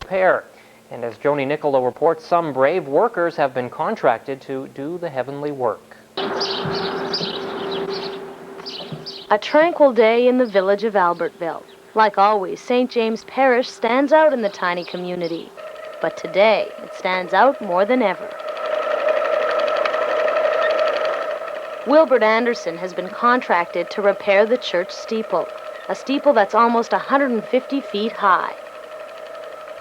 repair. And as Joni Nicolo reports, some brave workers have been contracted to do the heavenly work. A tranquil day in the village of Albertville. Like always, St. James Parish stands out in the tiny community. But today, it stands out more than ever. Wilbert Anderson has been contracted to repair the church steeple, a steeple that's almost 150 feet high.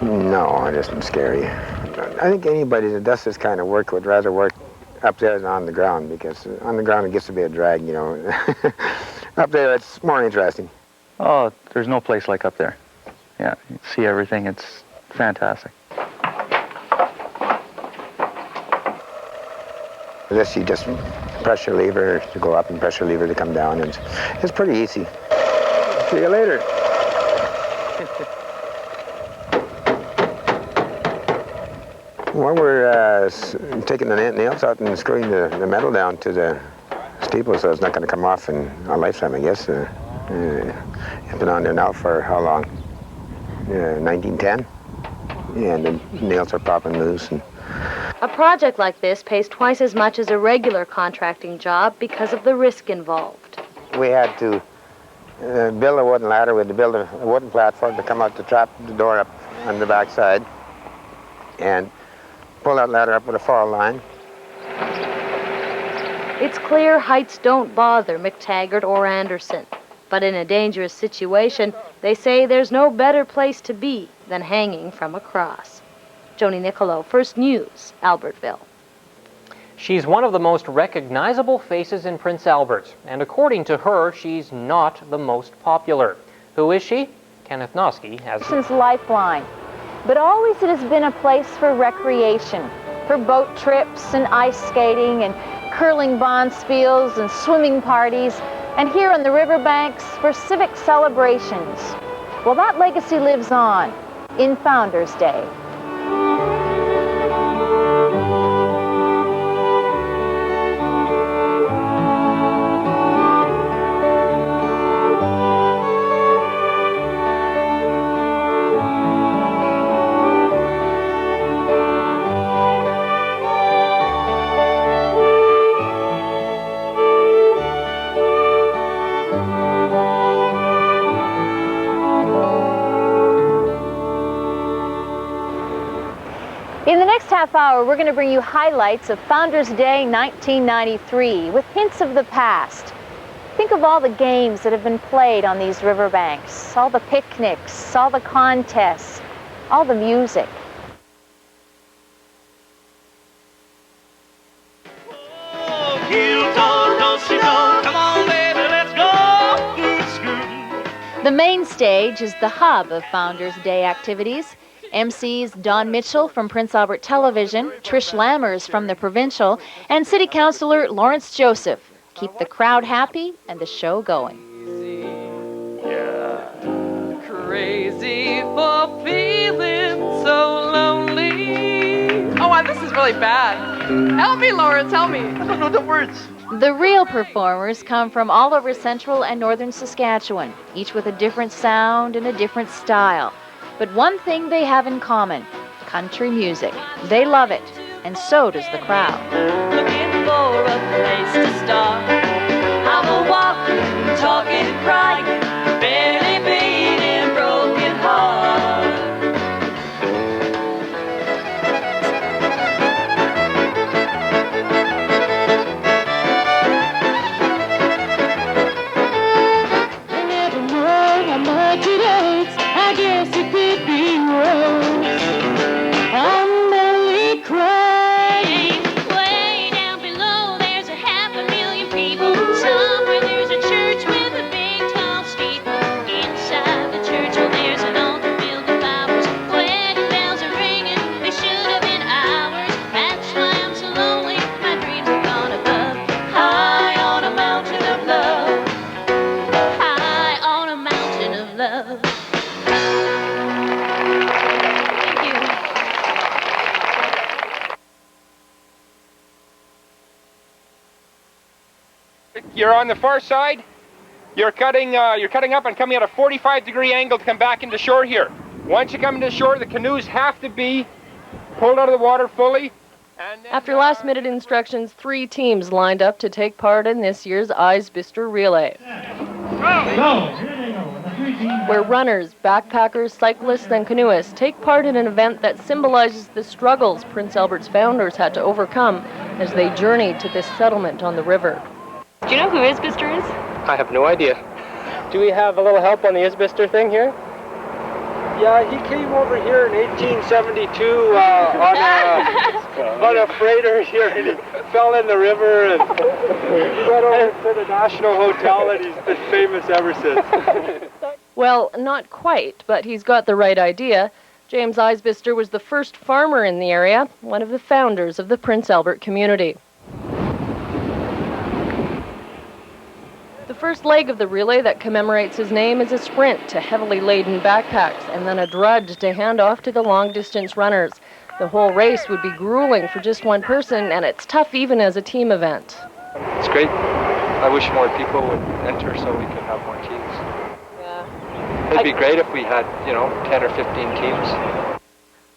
No, it isn't scary. I think anybody that does this kind of work would rather work up there than on the ground, because on the ground it gets to be a drag, you know. Up there it's more interesting. Oh, there's no place like up there. Yeah, you see everything. It's fantastic. This, you just press your lever to go up and press your lever to come down, and it's pretty easy. See you later. Well, we're taking the nails out and screwing the metal down to the steeple so it's not going to come off in a lifetime, I guess. It's been on there now for how long? 1910. And the nails are popping loose. And a project like this pays twice as much as a regular contracting job because of the risk involved. we had to build a wooden ladder. We had to build a wooden platform to come out to trap the door up on the back side and pull that ladder up with a fall line. It's clear heights don't bother McTaggart or Anderson, but in a dangerous situation, they say there's no better place to be than hanging from a cross. Joni Nicolo, First News, Albertville. She's one of the most recognizable faces in Prince Albert, and according to her, she's not the most popular. Who is she? Kenneth Noski has... Since Lifeline, but always it has been a place for recreation, for boat trips and ice skating and curling bonspiels and swimming parties, and here on the riverbanks for civic celebrations. Well, that legacy lives on in Founders Day. In the next half hour, we're going to bring you highlights of Founders Day 1993 with hints of the past. Think of all the games that have been played on these riverbanks, all the picnics, all the contests, all the music. The main stage is the hub of Founders Day activities. MCs Don Mitchell from Prince Albert Television, Trish Lammers from the Provincial, and City Councillor Lawrence Joseph keep the crowd happy and the show going. Yeah. Crazy for feeling so lonely. Oh, this is really bad. Help me, Lawrence, help me. I don't know the words. The real performers come from all over central and northern Saskatchewan, each with a different sound and a different style. But one thing they have in common, country music. They love it, and so does the crowd. Looking for a place to start. I'm a walking, talking, crying, barely beating, broken heart. I never know how much it hurts. I guess it could be worse. I'm barely crying. Way down below, there's 500,000 people. Somewhere there's a church with a big tall steeple. Inside the church, oh, there's an altar filled with flowers. Wedding bells are ringing, they should have been ours. That's why I'm so lonely, my dreams are gone above. High on a mountain of love. High on a mountain of love. You're on the far side. You're cutting up and coming at a 45-degree angle to come back into shore here. Once you come into shore, the canoes have to be pulled out of the water fully. And then, After last-minute instructions, 3 teams lined up to take part in this year's Eisbister Relay, where runners, backpackers, cyclists, and canoeists take part in an event that symbolizes the struggles Prince Albert's founders had to overcome as they journeyed to this settlement on the river. Do you know who Eisbister is? I have no idea. Do we have a little help on the Eisbister thing here? yeah, he came over here in 1872 on a freighter here, and he fell in the river and went over to the National Hotel, and he's been famous ever since. Well, not quite, but he's got the right idea. James Eisbister was the first farmer in the area, one of the founders of the Prince Albert community. The first leg of the relay that commemorates his name is a sprint to heavily laden backpacks and then a drudge to hand off to the long-distance runners. The whole race would be grueling for just one person, and it's tough even as a team event. It's great. I wish more people would enter so we could have more teams. Yeah. It'd be great if we had, 10 or 15 teams.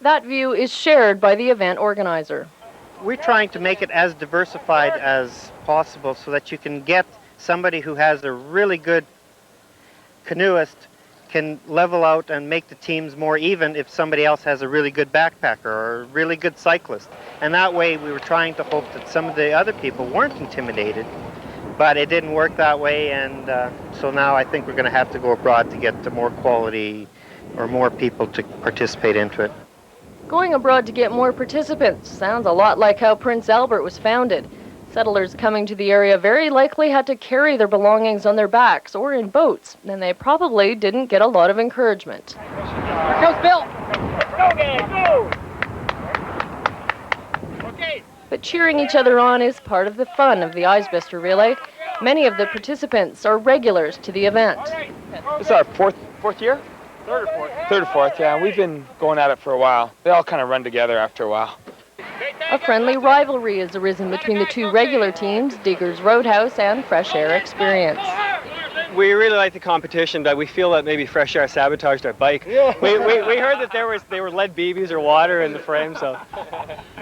That view is shared by the event organizer. We're trying to make it as diversified as possible so that you can get somebody who has a really good canoeist can level out and make the teams more even if somebody else has a really good backpacker or a really good cyclist. And that way we were trying to hope that some of the other people weren't intimidated, but it didn't work that way, and so now I think we're going to have to go abroad to get to more quality or more people to participate into it. Going abroad to get more participants sounds a lot like how Prince Albert was founded. Settlers coming to the area very likely had to carry their belongings on their backs or in boats, and they probably didn't get a lot of encouragement. Here comes Bill! Go! Okay. But cheering each other on is part of the fun of the Eisbister Relay. Many of the participants are regulars to the event. This is our fourth year? Third or fourth. Third or fourth, yeah. We've been going at it for a while. They all kind of run together after a while. A friendly rivalry has arisen between the two regular teams, Diggers Roadhouse and Fresh Air Experience. We really like the competition, but we feel that maybe Fresh Air sabotaged our bike. Yeah. We heard that there were lead BBs or water in the frame, so.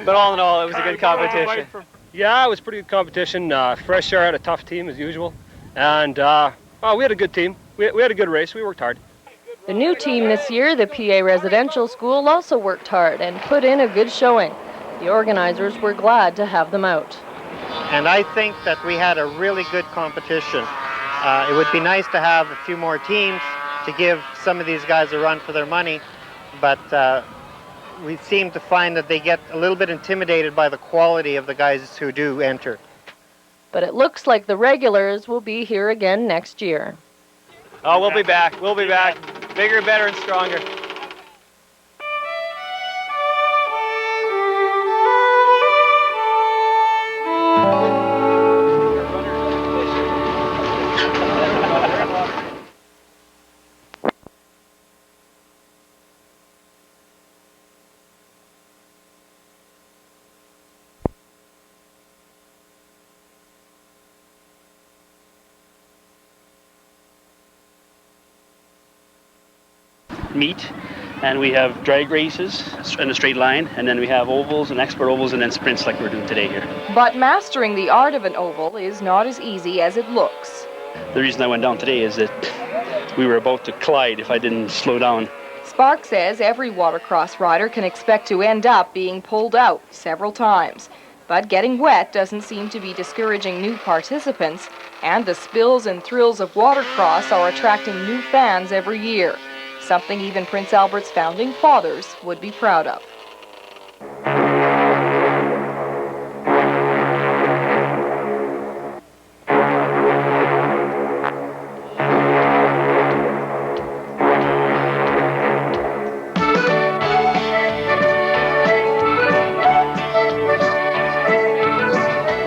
But all in all, it was a good competition. Yeah, it was pretty good competition. Fresh Air had a tough team as usual, and we had a good team. We had a good race. We worked hard. The new team this year, the PA Residential School, also worked hard and put in a good showing. The organizers were glad to have them out. And I think that we had a really good competition. It would be nice to have a few more teams to give some of these guys a run for their money, but we seem to find that they get a little bit intimidated by the quality of the guys who do enter. But it looks like the regulars will be here again next year. Oh, we'll be back. We'll be back. Bigger, better, and stronger. Meet, and we have drag races in a straight line, and then we have ovals and expert ovals and then sprints like we're doing today here. But mastering the art of an oval is not as easy as it looks. The reason I went down today is that we were about to collide if I didn't slow down. Spark says every watercross rider can expect to end up being pulled out several times. But getting wet doesn't seem to be discouraging new participants, and the spills and thrills of watercross are attracting new fans every year. Something even Prince Albert's founding fathers would be proud of.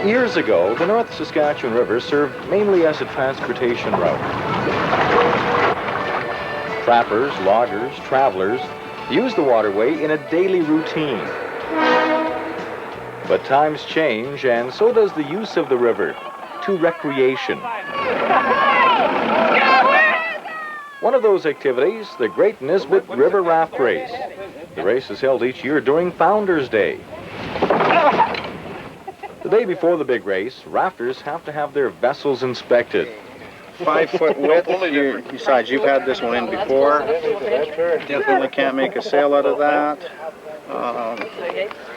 Years ago, the North Saskatchewan River served mainly as a transportation route. Trappers, loggers, travelers use the waterway in a daily routine. But times change, and so does the use of the river to recreation. One of those activities, the Great Nisbet River Raft Race. The race is held each year during Founder's Day. The day before the big race, rafters have to have their vessels inspected. 5 foot width. Besides, you've had this one in before. Definitely can't make a sail out of that.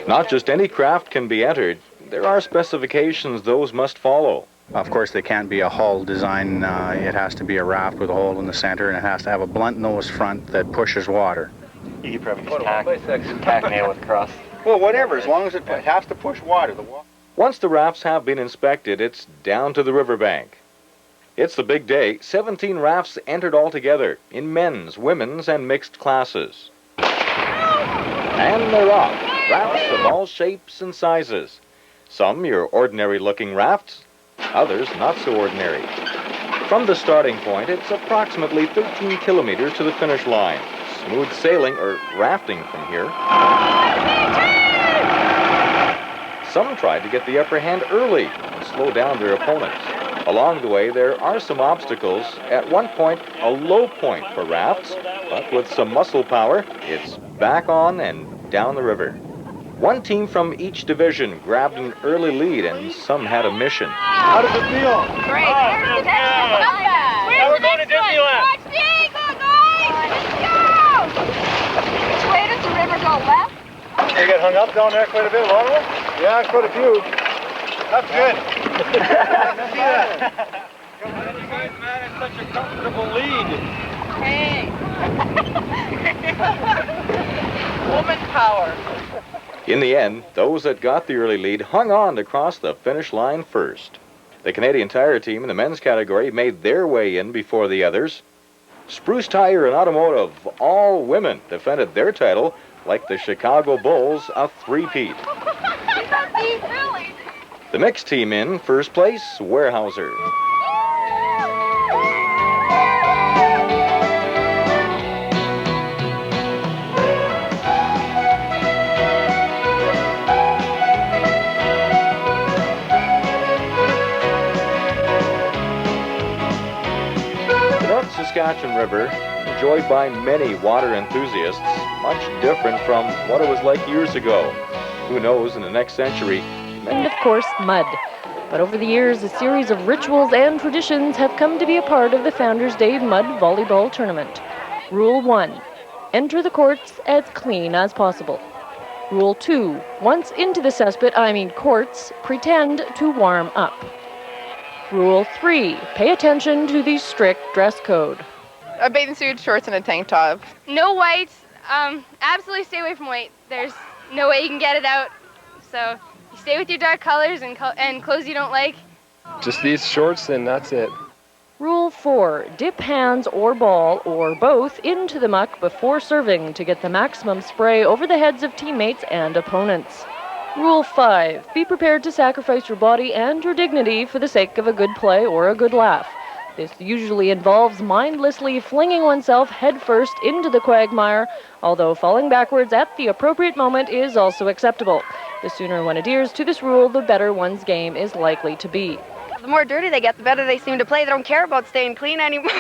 Not just any craft can be entered. There are specifications those must follow. Of course, they can't be a hull design. It has to be a raft with a hole in the center, and it has to have a blunt nose front that pushes water. You could probably just tack nail with a cross. Well, whatever, as long as it has to push water. Once the rafts have been inspected, it's down to the riverbank. It's the big day. 17 rafts entered altogether in men's, women's, and mixed classes. And they're off. Rafts of all shapes and sizes. Some your ordinary-looking rafts, others not so ordinary. From the starting point, it's approximately 13 kilometers to the finish line. Smooth sailing or rafting from here. Some tried to get the upper hand early and slow down their opponents. Along the way, there are some obstacles. At one point, a low point for rafts, but with some muscle power, it's back on and down the river. One team from each division grabbed an early lead, and some had a mission. How does it feel? Great. Now we're going to Disneyland. Watch me, go guys! Let's go! Which way does the river go? Left? You get hung up down there quite a bit, water? Yeah, quite a few. That's good. See that? You guys managed such a comfortable lead. Hey. Woman power. In the end, those that got the early lead hung on to cross the finish line first. The Canadian Tire team in the men's category made their way in before the others. Spruce Tire and Automotive, all women, defended their title like the Chicago Bulls, a three-peat. The mixed team in first place, Weyerhaeuser. The North Saskatchewan River, enjoyed by many water enthusiasts, much different from what it was like years ago. Who knows, in the next century. And of course, mud. But over the years, a series of rituals and traditions have come to be a part of the Founder's Day Mud Volleyball Tournament. Rule 1. Enter the courts as clean as possible. Rule 2. Once into the cesspit, courts, pretend to warm up. Rule 3. Pay attention to the strict dress code. A bathing suit, shorts, and a tank top. No whites. Absolutely stay away from white. There's no way you can get it out. So you stay with your dark colors and clothes you don't like. Just these shorts and that's it. Rule 4. Dip hands or ball or both into the muck before serving to get the maximum spray over the heads of teammates and opponents. Rule 5. Be prepared to sacrifice your body and your dignity for the sake of a good play or a good laugh. This usually involves mindlessly flinging oneself headfirst into the quagmire, although falling backwards at the appropriate moment is also acceptable. The sooner one adheres to this rule, the better one's game is likely to be. The more dirty they get, the better they seem to play. They don't care about staying clean anymore.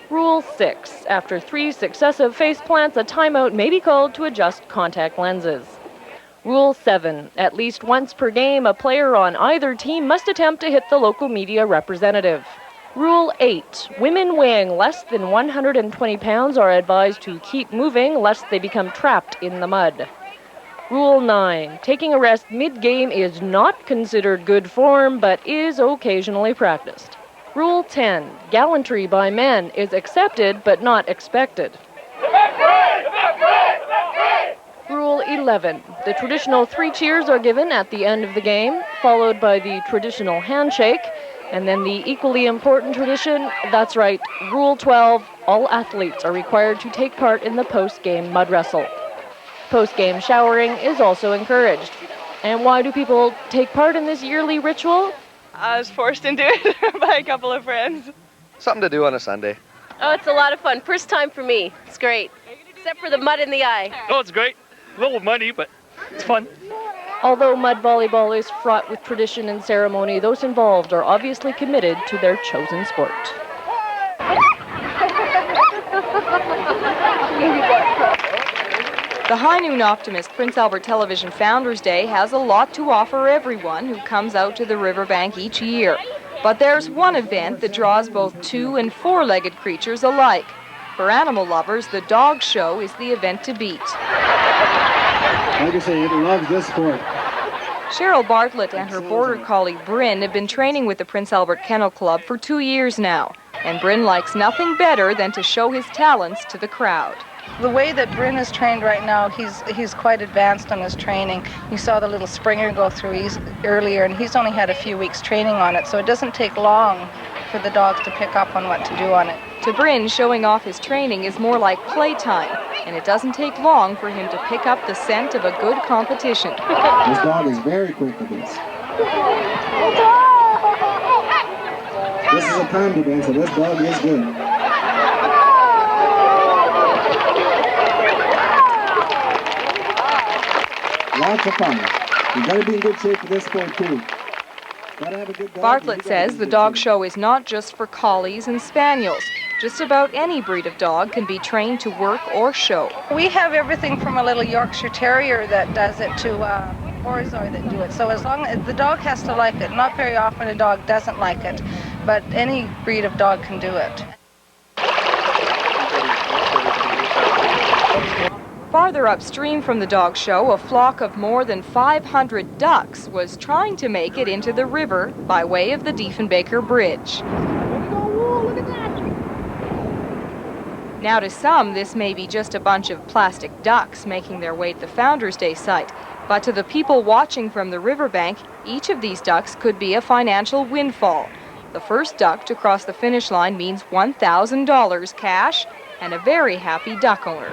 Rule 6. After 3 successive face plants, a timeout may be called to adjust contact lenses. Rule 7. At least once per game, a player on either team must attempt to hit the local media representative. Rule 8. Women weighing less than 120 pounds are advised to keep moving lest they become trapped in the mud. Rule 9. Taking a rest mid-game is not considered good form, but is occasionally practiced. Rule 10. Gallantry by men is accepted, but not expected. Rule 11. The traditional 3 cheers are given at the end of the game, followed by the traditional handshake, and then the equally important tradition, that's right, Rule 12, all athletes are required to take part in the post-game mud wrestle. Post-game showering is also encouraged. And why do people take part in this yearly ritual? I was forced into it by a couple of friends. Something to do on a Sunday. Oh, it's a lot of fun. First time for me. It's great. Except for the mud in the eye. Oh, it's great. A little muddy, but it's fun. Although mud volleyball is fraught with tradition and ceremony, those involved are obviously committed to their chosen sport. The High Noon Optimist Prince Albert Television Founders Day has a lot to offer everyone who comes out to the riverbank each year. But there's one event that draws both two- and four-legged creatures alike. For animal lovers, the dog show is the event to beat. Like I say, it loves this sport. Cheryl Bartlett and her border collie Bryn have been training with the Prince Albert Kennel Club for 2 years now. And Bryn likes nothing better than to show his talents to the crowd. The way that Bryn is trained right now, he's quite advanced on his training. You saw the little Springer go through earlier, and he's only had a few weeks training on it, so it doesn't take long for the dogs to pick up on what to do on it. To Bryn, showing off his training is more like playtime, and it doesn't take long for him to pick up the scent of a good competition. This dog is very quick with this. This is a comedy band, so this dog is good. Lots of fun. You gotta be in good shape for this sport too. Gotta have a good dog. Bartlett says the dog show is not just for collies and spaniels. Just about any breed of dog can be trained to work or show. We have everything from a little Yorkshire Terrier that does it to Borzoi that do it. So as long as the dog has to like it, not very often a dog doesn't like it, but any breed of dog can do it. Farther upstream from the dog show, a flock of more than 500 ducks was trying to make it into the river by way of the Diefenbaker Bridge. Now to some, this may be just a bunch of plastic ducks making their way to the Founders Day site. But to the people watching from the riverbank, each of these ducks could be a financial windfall. The first duck to cross the finish line means $1,000 cash and a very happy duck owner.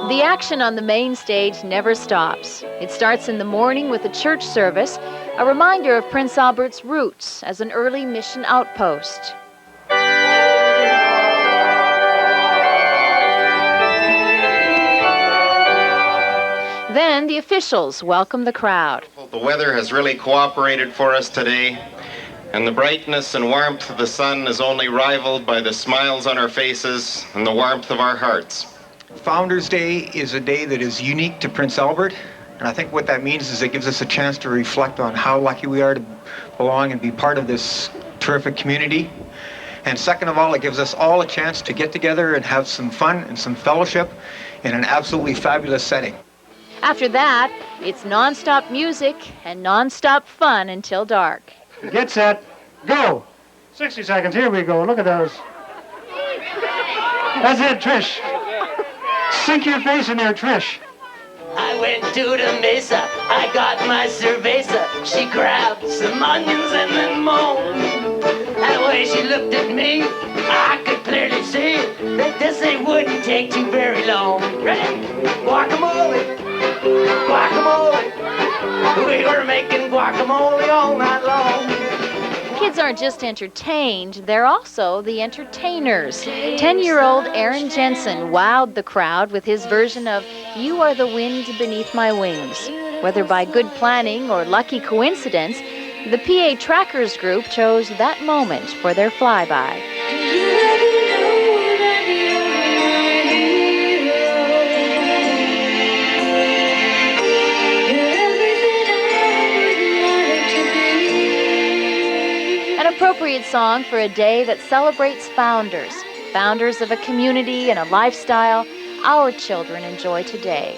The action on the main stage never stops. It starts in the morning with a church service, a reminder of Prince Albert's roots as an early mission outpost. Then the officials welcome the crowd. The weather has really cooperated for us today, and the brightness and warmth of the sun is only rivaled by the smiles on our faces and the warmth of our hearts. Founders Day is a day that is unique to Prince Albert, and I think what that means is it gives us a chance to reflect on how lucky we are to belong and be part of this terrific community. And second of all, it gives us all a chance to get together and have some fun and some fellowship in an absolutely fabulous setting. After that, it's non-stop music and non-stop fun until dark. Get set, go! 60 seconds, here we go, look at those. That's it, Trish. Sink your face in there, Trish. I went to the mesa, I got my cerveza. She grabbed some onions and then moaned. And the way she looked at me, I could clearly see that this ain't wouldn't take too very long. Right? Guacamole, guacamole. We were making guacamole all night long. Kids aren't just entertained, they're also the entertainers. 10-year-old Aaron Jensen wowed the crowd with his version of You Are the Wind Beneath My Wings. Whether by good planning or lucky coincidence, the PA Trackers group chose that moment for their flyby. Appropriate song for a day that celebrates founders of a community and a lifestyle our children enjoy today.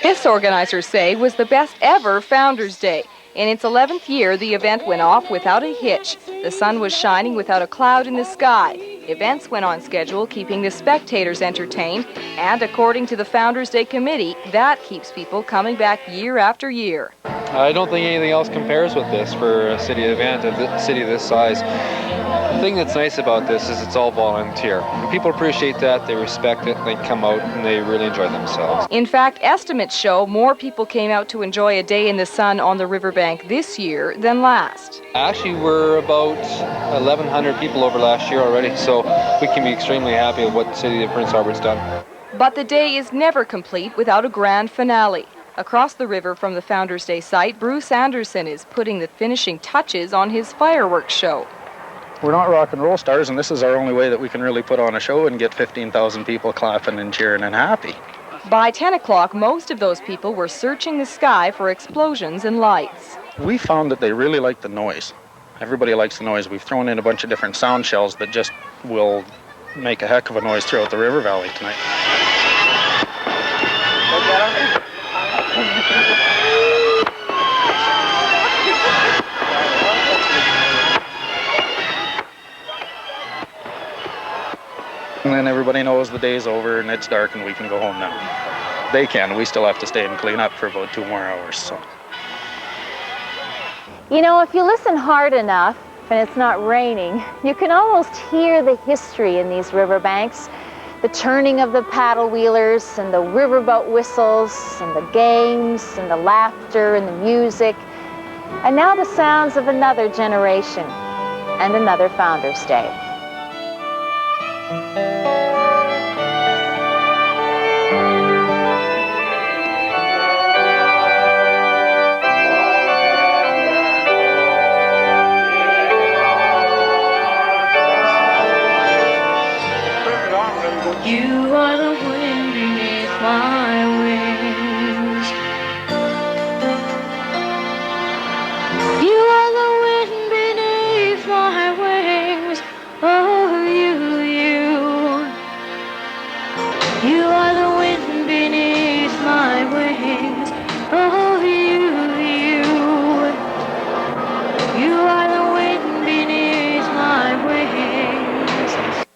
This, organizers say, was the best ever Founders Day. In its 11th year, the event went off without a hitch. The sun was shining without a cloud in the sky. Events went on schedule, keeping the spectators entertained, and according to the Founders Day Committee, that keeps people coming back year after year. I don't think anything else compares with this for a city event, a city this size. The thing that's nice about this is it's all volunteer. And people appreciate that, they respect it, they come out and they really enjoy themselves. In fact, estimates show more people came out to enjoy a day in the sun on the riverbank this year than last. Actually, we're about 1,100 people over last year already, so we can be extremely happy with what the city of Prince Albert's done. But the day is never complete without a grand finale. Across the river from the Founders Day site, Bruce Anderson is putting the finishing touches on his fireworks show. We're not rock and roll stars, and this is our only way that we can really put on a show and get 15,000 people clapping and cheering and happy. By 10 o'clock, most of those people were searching the sky for explosions and lights. We found that they really like the noise. Everybody likes the noise. We've thrown in a bunch of different sound shells that just will make a heck of a noise throughout the river valley tonight. And then everybody knows the day's over and it's dark and we can go home now. They can. We still have to stay and clean up for about 2 more hours. So. You know, if you listen hard enough and it's not raining, you can almost hear the history in these riverbanks. The turning of the paddle wheelers and the riverboat whistles and the games and the laughter and the music. And now the sounds of another generation and another Founders Day.